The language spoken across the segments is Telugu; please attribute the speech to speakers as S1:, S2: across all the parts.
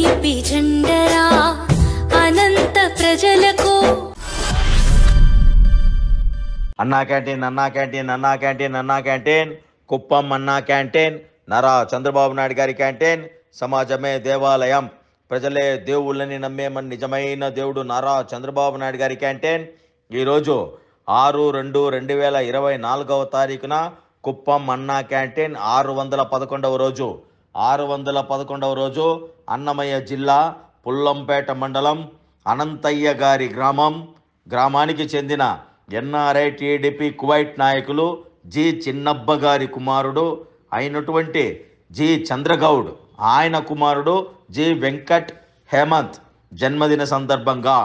S1: టీడీపీ జెండరా అనంత ప్రజలకు.
S2: అన్నా క్యాంటీన్ అన్నా క్యాంటీన్ అన్నా క్యాంటీన్ అన్నా క్యాంటీన్, కుప్పం అన్నా క్యాంటీన్, నారా చంద్రబాబు నాయుడు గారి క్యాంటీన్. సమాజమే దేవాలయం, ప్రజలే దేవుళ్ళని నమ్మే మన నిజమైన దేవుడు నారా చంద్రబాబు నాయుడు గారి క్యాంటీన్. ఈరోజు 6/2/2024 కుప్పం అన్నా క్యాంటీన్ 611వ రోజు. 611వ రోజు అన్నమయ్య జిల్లా పుల్లంపేట మండలం అనంతయ్య గారి గ్రామానికి చెందిన ఎన్ఆర్ఐ టీడీపీ కువైట్ నాయకులు జి చిన్నబ్బ గారి కుమారుడు అయినటువంటి జి చంద్రగౌడ్, ఆయన కుమారుడు జి వెంకట్ హేమంత్ జన్మదిన సందర్భంగా,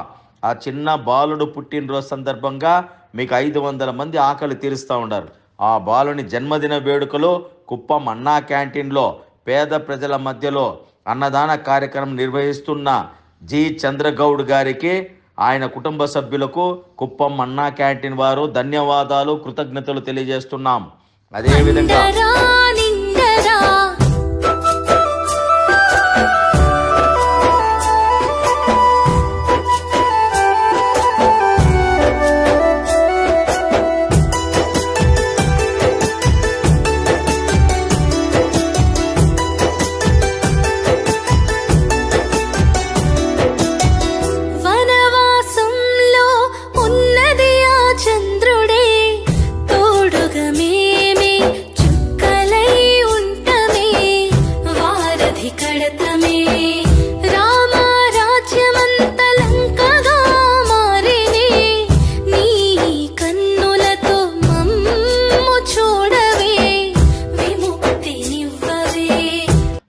S2: ఆ చిన్న బాలుడు పుట్టినరోజు సందర్భంగా మీకు 500 మంది ఆకలి తీరుస్తూ ఉన్నారు. ఆ బాలుని జన్మదిన వేడుకలు కుప్పం అన్నా క్యాంటీన్లో పేద ప్రజల మధ్యలో అన్నదాన కార్యక్రమం నిర్వహిస్తున్న జి చంద్రగౌడ్ గారికి, ఆయన కుటుంబ సభ్యులకు కుప్పం అన్నా క్యాంటీన్ వారు ధన్యవాదాలు, కృతజ్ఞతలు తెలియజేస్తున్నాం. అదేవిధంగా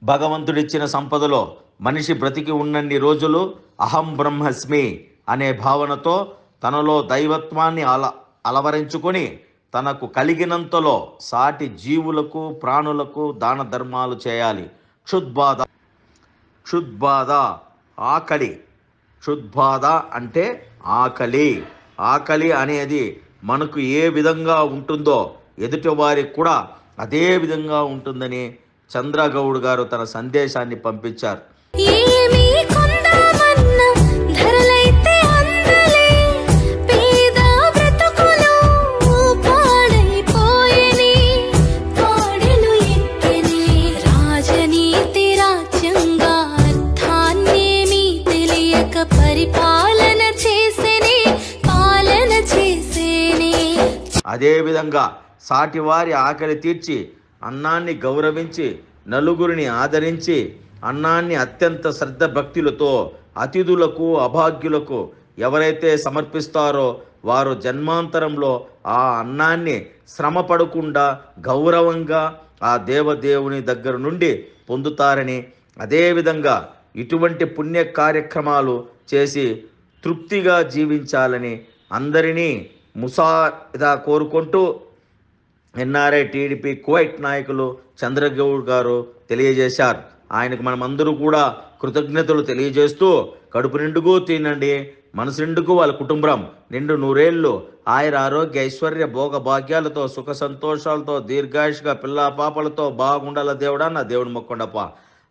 S2: భగవంతుడిచ్చిన సంపదలో మనిషి బ్రతికి ఉన్నన్ని రోజులు అహం బ్రహ్మస్మి అనే భావనతో తనలో దైవత్వాన్ని అలవరించుకొని తనకు కలిగినంతలో సాటి జీవులకు ప్రాణులకు దాన ధర్మాలు చేయాలి. క్షుద్బాధ ఆకలి, క్షుద్బాధ అంటే ఆకలి అనేది మనకు ఏ విధంగా ఉంటుందో ఎదుటి వారికి కూడా అదే విధంగా ఉంటుందని చంద్రగౌడ్ గారు తన సందేశాన్ని పంపించారు. అదేవిధంగా సాటివారి ఆకలి తీర్చి అన్నాన్ని గౌరవించి నలుగురిని ఆదరించి అన్నాన్ని అత్యంత శ్రద్ధ భక్తులతో అతిథులకు అభాగ్యులకు ఎవరైతే సమర్పిస్తారో వారు జన్మాంతరంలో ఆ అన్నాన్ని శ్రమ పడకుండా గౌరవంగా ఆ దేవదేవుని దగ్గర నుండి పొందుతారని, అదేవిధంగా ఇటువంటి పుణ్య కార్యక్రమాలు చేసి తృప్తిగా జీవించాలని అందరినీ ముసాయిదా కోరుకుంటూ ఎన్ఆర్ఐ టీడీపీ కువైట్ నాయకులు చంద్రగౌడ్ గారు తెలియజేశారు. ఆయనకు మనమందరూ కూడా కృతజ్ఞతలు తెలియజేస్తూ కడుపు నిండుకు తినండి, మనసు నిండుకు వాళ్ళ కుటుంబం నిండు నూరేళ్ళు ఆయుర ఆరోగ్య ఐశ్వర్య భోగ భాగ్యాలతో సుఖ సంతోషాలతో దీర్ఘాయుష్గా పిల్ల పాపలతో బాగుండాల దేవుడా నా దేవుని మొక్కండప్ప.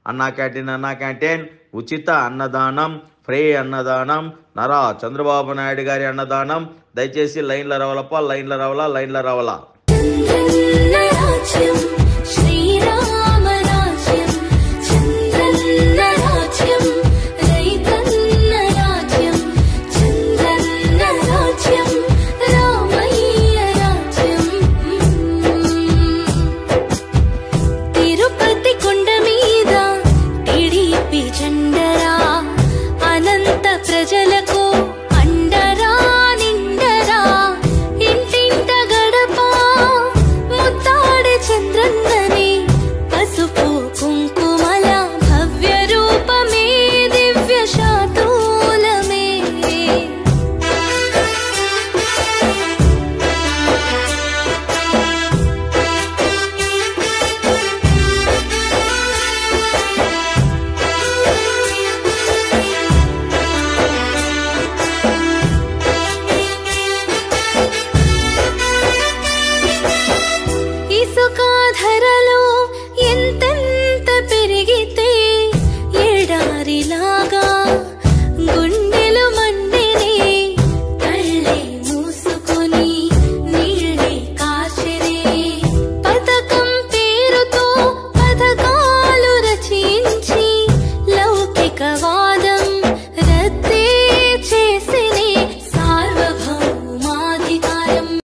S2: అన్నా క్యాంటీన్ ఉచిత అన్నదానం, ఫ్రీ అన్నదానం, నారా చంద్రబాబు నాయుడు గారి అన్నదానం. దయచేసి లైన్లో రావాలా.
S1: ప్రజలకు అండరా నిండరా ఇంటింట గడప ముత్తాడే చంద్రన్నని పసుపు కుంకుమల భవ్య రూపమే దివ్య శాతూలమే. ఇసుక ధర